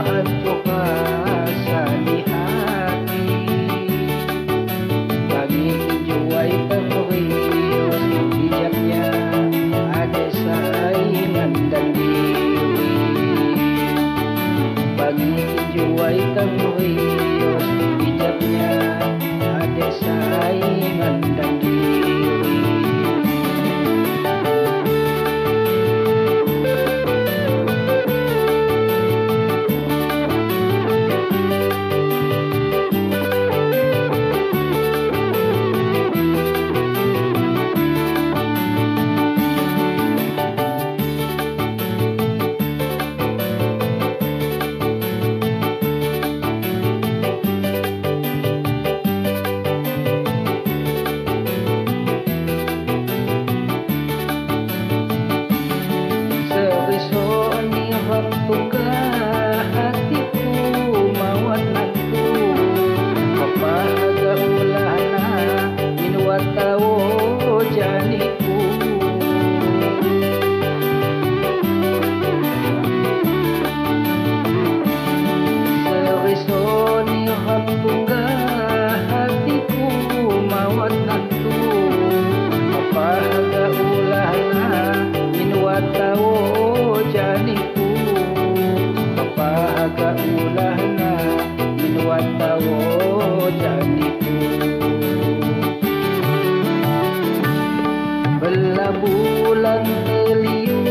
hantu rasa di hati, bagi juai terrius bijaknya ada saingan dan diri, bagi juai terrius bijaknya ada saingan dan diri. Ulahna minuat tawo janiku bela bulan teliu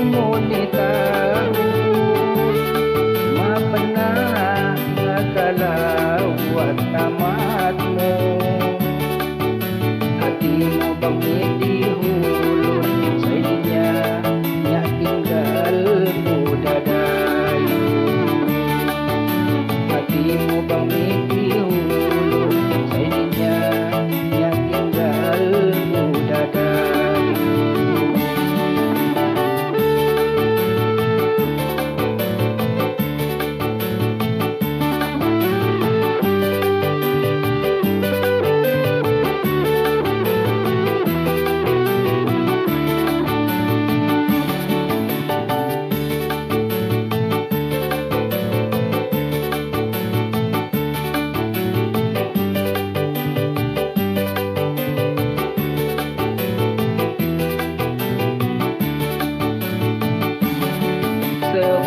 monita ma pernah kalau buat tamatmu hatimu bangit di hulur saidinya nyak tinggal budadayu hatimu bangit di hulur saidinya nyak tinggal budadayu.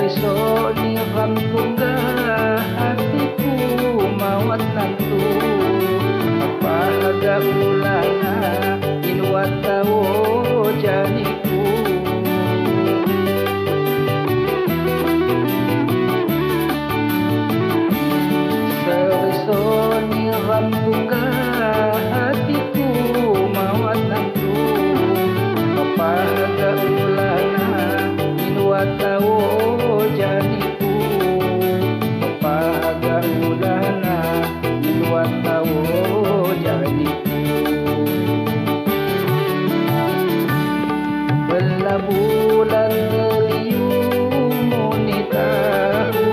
Besok ni rampunga hatiku mawat nantu apa harga ulana inuat tawo janiku besok ni rampunga hatiku mawat nantu apa harga ulana inuat tawo janiku papaga ulana minuat tawo janiku bela bulan teliu monitahu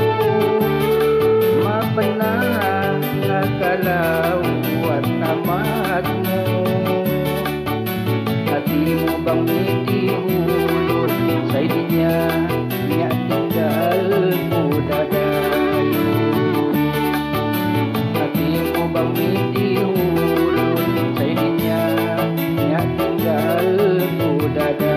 ma pernah kalau buat tamatmu hatimu bangit di hulur saidinya nyak tinggal budadayu hatimu bangit di hulur saidinya nyak tinggal budadayu.